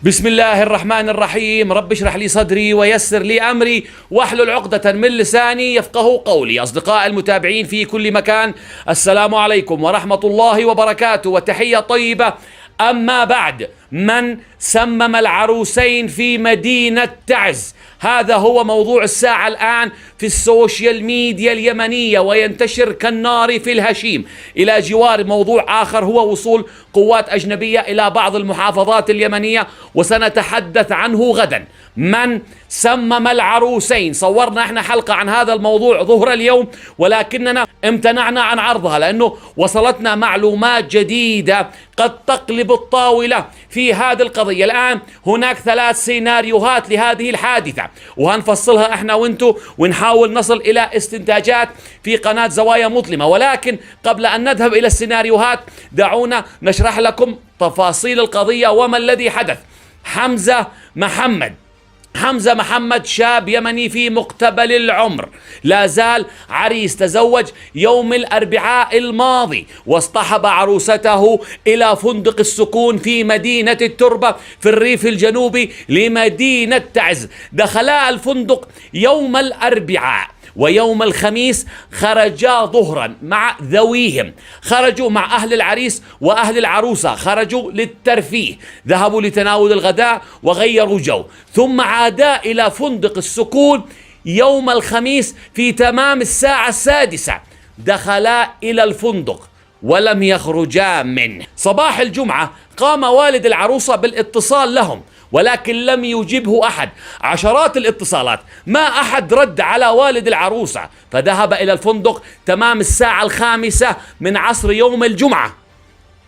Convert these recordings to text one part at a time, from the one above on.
بسم الله الرحمن الرحيم. رب اشرح لي صدري ويسر لي أمري واحلل عقدة من لساني يفقه قولي. أصدقاء المتابعين في كل مكان، السلام عليكم ورحمة الله وبركاته، وتحية طيبة. أما بعد، من سمم العروسين في مدينة تعز؟ هذا هو موضوع الساعة الآن في السوشيال ميديا اليمنية، وينتشر كالنار في الهشيم. إلى جوار موضوع آخر هو وصول قوات أجنبية إلى بعض المحافظات اليمنية، وسنتحدث عنه غدا. من سمم العروسين؟ صورنا احنا حلقة عن هذا الموضوع ظهر اليوم، ولكننا امتنعنا عن عرضها لأنه وصلتنا معلومات جديدة قد تقلب الطاولة في هذه القضية. الآن هناك 3 سيناريوهات لهذه الحادثة، وهنفصلها احنا وانتو ونحاول نصل إلى استنتاجات في قناة زوايا مظلمة. ولكن قبل أن نذهب إلى السيناريوهات، دعونا نشرح لكم تفاصيل القضية وما الذي حدث. حمزة محمد شاب يمني في مقتبل العمر، لا زال عريس، تزوج يوم الأربعاء الماضي واصطحب عروسته إلى فندق السكون في مدينة التربة في الريف الجنوبي لمدينة تعز. دخلا الفندق يوم الأربعاء، ويوم الخميس خرجا ظهرا مع ذويهم، خرجوا مع أهل العريس وأهل العروسة، خرجوا للترفيه، ذهبوا لتناول الغداء وغيروا جو، ثم عادا إلى فندق السكون يوم الخميس في تمام الساعة 6. دخلا إلى الفندق ولم يخرجا منه. صباح الجمعة قام والد العروسة بالاتصال لهم، ولكن لم يجبه أحد. عشرات الاتصالات، ما أحد رد على والد العروسة، فذهب إلى الفندق تمام الساعة 5 من عصر يوم الجمعة.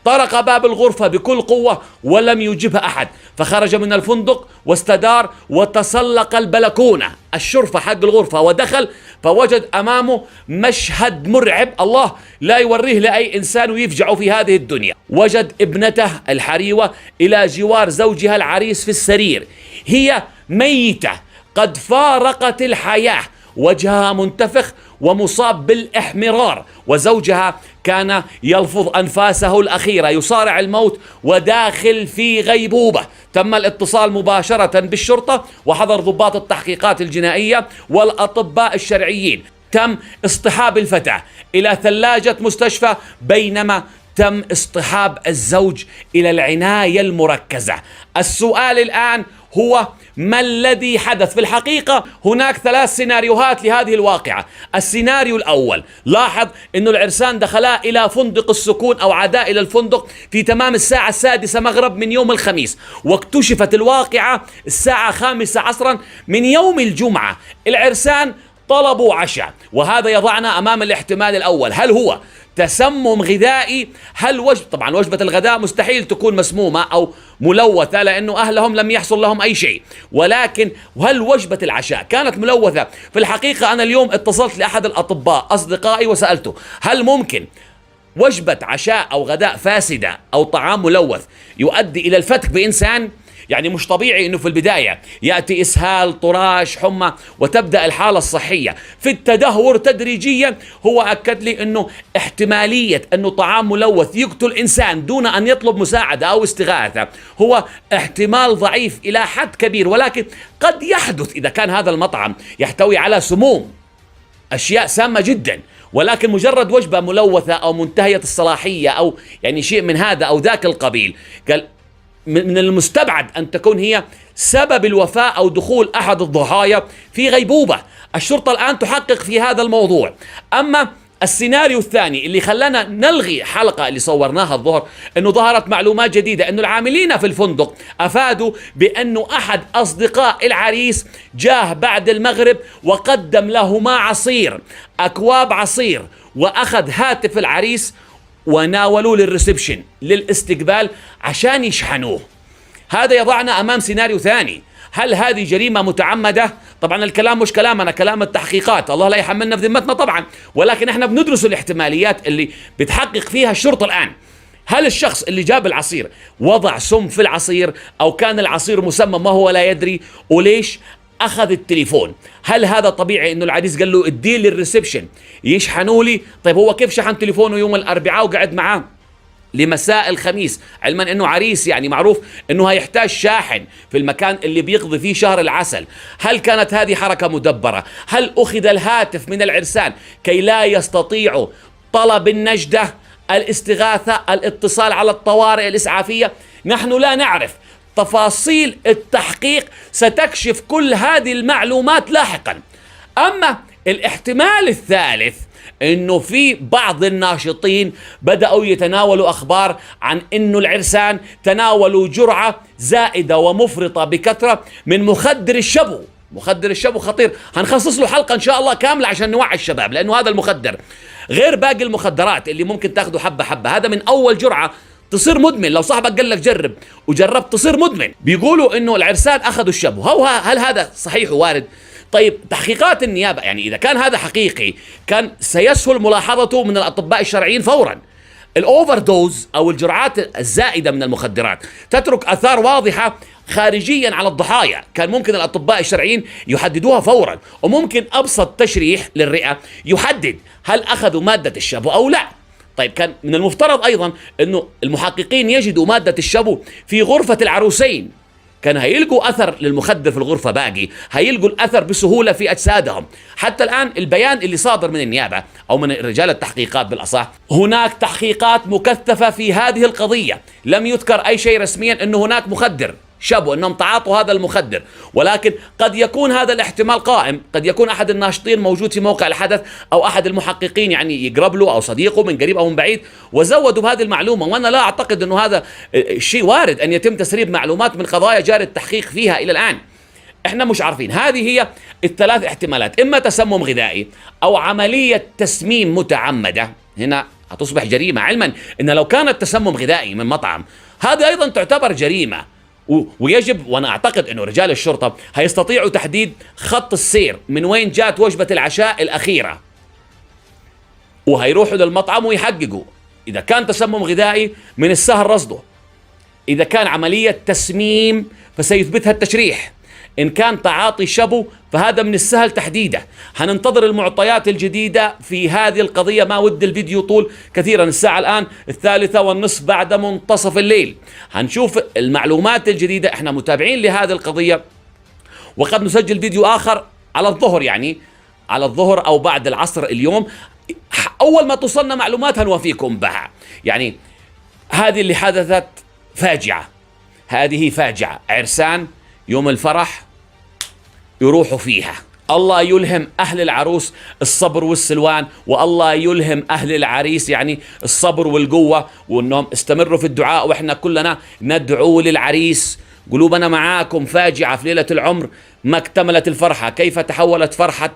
طرق باب الغرفة بكل قوة ولم يجبه أحد، فخرج من الفندق واستدار وتسلق البلكونة، الشرفة حق الغرفة، ودخل فوجد أمامه مشهد مرعب الله لا يوريه لأي إنسان ويفجع في هذه الدنيا. وجد ابنته الحريوة إلى جوار زوجها العريس في السرير، هي ميتة قد فارقت الحياة، وجهها منتفخ ومصاب بالإحمرار، وزوجها كان يلفظ أنفاسه الأخيرة، يصارع الموت وداخل في غيبوبة. تم الاتصال مباشرة بالشرطة وحضر ضباط التحقيقات الجنائية والأطباء الشرعيين. تم اصطحاب الفتاة إلى ثلاجة مستشفى، بينما تم اصطحاب الزوج إلى العناية المركزة. السؤال الآن هو ما الذي حدث؟ في الحقيقة هناك 3 سيناريوهات لهذه الواقعة. السيناريو الأول، لاحظ أن العرسان دخلا إلى فندق السكون أو عادا إلى الفندق في تمام الساعة 6 مغرب من يوم الخميس، واكتشفت الواقعة الساعة 5 عصرا من يوم الجمعة. العرسان طلبوا عشاء، وهذا يضعنا أمام الاحتمال الأول. هل هو تسمم غذائي؟ طبعا وجبة الغداء مستحيل تكون مسمومة أو ملوثة لأنه أهلهم لم يحصل لهم أي شيء، ولكن هل وجبة العشاء كانت ملوثة؟ في الحقيقة أنا اليوم اتصلت لأحد الأطباء أصدقائي وسألته هل ممكن وجبة عشاء أو غداء فاسدة أو طعام ملوث يؤدي إلى الفتك بإنسان؟ يعني مش طبيعي انه في البداية يأتي اسهال، طراش، حمى، وتبدأ الحالة الصحية في التدهور تدريجيا. هو أكد لي انه احتمالية انه طعام ملوث يقتل انسان دون ان يطلب مساعدة او استغاثة هو احتمال ضعيف الى حد كبير، ولكن قد يحدث اذا كان هذا المطعم يحتوي على سموم، اشياء سامة جدا، ولكن مجرد وجبة ملوثة او منتهية الصلاحية او يعني شيء من هذا او ذاك القبيل، قال من المستبعد أن تكون هي سبب الوفاة أو دخول أحد الضحايا في غيبوبة. الشرطة الآن تحقق في هذا الموضوع. أما السيناريو الثاني اللي خلانا نلغي حلقة اللي صورناها الظهر، أنه ظهرت معلومات جديدة أنه العاملين في الفندق أفادوا بأنه أحد أصدقاء العريس جاه بعد المغرب وقدم لهما عصير، أكواب عصير، وأخذ هاتف العريس وناولوه للريسبشن للاستقبال عشان يشحنوه. هذا يضعنا أمام سيناريو ثاني. هل هذه جريمة متعمدة؟ طبعا الكلام مش كلامنا، كلام التحقيقات، الله لا يحملنا في ذمتنا طبعا، ولكن احنا بندرس الاحتماليات اللي بتحقق فيها الشرطة الآن. هل الشخص اللي جاب العصير وضع سم في العصير أو كان العصير مسمم وهو لا يدري؟ وليش أخذ التليفون؟ هل هذا طبيعي إنه العريس قال له اديه للريسبشن يشحنوا لي؟ طيب هو كيف شحن تليفونه يوم الأربعاء وقعد معاه لمساء الخميس، علما أنه عريس يعني معروف أنه هيحتاج شاحن في المكان اللي بيقضي فيه شهر العسل. هل كانت هذه حركة مدبرة؟ هل أخذ الهاتف من العرسان كي لا يستطيعوا طلب النجدة، الاستغاثة، الاتصال على الطوارئ الإسعافية؟ نحن لا نعرف. تفاصيل التحقيق ستكشف كل هذه المعلومات لاحقا. أما الاحتمال الثالث انه في بعض الناشطين بدأوا يتناولوا اخبار عن انه العرسان تناولوا جرعة زائدة ومفرطة بكثرة من مخدر الشبو. مخدر الشبو خطير، هنخصص له حلقة ان شاء الله كاملة عشان نوعي الشباب، لانه هذا المخدر غير باقي المخدرات اللي ممكن تاخده حبة حبة، هذا من اول جرعة تصير مدمن. لو صاحبك قال لك جرب وجربت تصير مدمن. بيقولوا انه العرسان اخذوا الشبو. هل هذا صحيح ووارد؟ طيب تحقيقات النيابة، يعني إذا كان هذا حقيقي كان سيسهل ملاحظته من الأطباء الشرعيين فورا. الأوفر دوز أو الجرعات الزائدة من المخدرات تترك آثار واضحة خارجيا على الضحايا، كان ممكن الأطباء الشرعيين يحددوها فورا، وممكن أبسط تشريح للرئة يحدد هل أخذوا مادة الشبو أو لا. طيب كان من المفترض أيضا أنه المحققين يجدوا مادة الشبو في غرفة العروسين، كان هيلقوا أثر للمخدر في الغرفة باقي، هيلقوا الأثر بسهولة في أجسادهم. حتى الآن البيان اللي صادر من النيابة أو من رجال التحقيقات بالأصح، هناك تحقيقات مكثفة في هذه القضية، لم يذكر أي شيء رسميا أنه هناك مخدر شبو، أنهم تعاطوا هذا المخدر، ولكن قد يكون هذا الاحتمال قائم. قد يكون أحد الناشطين موجود في موقع الحدث أو أحد المحققين يعني يقرب له أو صديقه من قريب أو من بعيد وزودوا بهذه المعلومة. وأنا لا أعتقد أنه هذا شيء وارد أن يتم تسريب معلومات من قضايا جاري التحقيق فيها إلى الآن. احنا مش عارفين. هذه هي الثلاث احتمالات، إما تسمم غذائي أو عملية تسميم متعمدة، هنا هتصبح جريمة، علما أن لو كانت تسمم غذائي من مطعم هذا أيضا تعتبر جريمة. ويجب، وانا اعتقد انه رجال الشرطه هيستطيعوا تحديد خط السير من وين جات وجبه العشاء الاخيره، وهيروحوا للمطعم ويحققوا. اذا كان تسمم غذائي من السهل رصده، اذا كان عمليه تسميم فسيثبتها التشريح، إن كان تعاطي شبو فهذا من السهل تحديده. هننتظر المعطيات الجديدة في هذه القضية. ما ود الفيديو طول كثيرا، الساعة الآن 3:30 بعد منتصف الليل. هنشوف المعلومات الجديدة، احنا متابعين لهذه القضية، وقد نسجل فيديو آخر على الظهر، يعني على الظهر أو بعد العصر اليوم. أول ما توصلنا معلومات هنوافيكم بها. يعني هذه اللي حدثت فاجعة، هذه فاجعة. عرسان يوم الفرح يروحوا فيها. الله يلهم أهل العروس الصبر والسلوان، والله يلهم أهل العريس يعني الصبر والقوة، وأنهم استمروا في الدعاء، وإحنا كلنا ندعو للعريس. قلوبنا معاكم. فاجعة في ليلة العمر، ما اكتملت الفرحة، كيف تحولت فرحة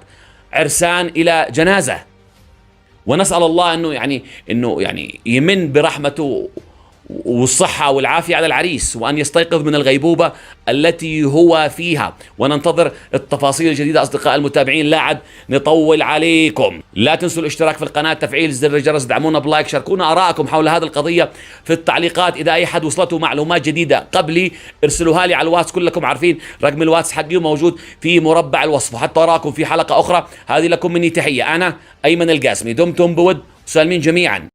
عرسان إلى جنازة. ونسأل الله أنه يعني يمن برحمته والصحة والعافية على العريس، وأن يستيقظ من الغيبوبة التي هو فيها. وننتظر التفاصيل الجديدة أصدقاء المتابعين، لا عد نطول عليكم. لا تنسوا الاشتراك في القناة، تفعيل زر الجرس، دعمونا بلايك، شاركونا آراءكم حول هذه القضية في التعليقات. إذا أي حد وصلته معلومات جديدة قبلي ارسلوها لي على الواتس، كلكم عارفين رقم الواتس حقي موجود في مربع الوصف، وحتى أراكم في حلقة أخرى. هذه لكم مني تحية، أنا أيمن القاسمي، دمتم بود وسالمين جميعا.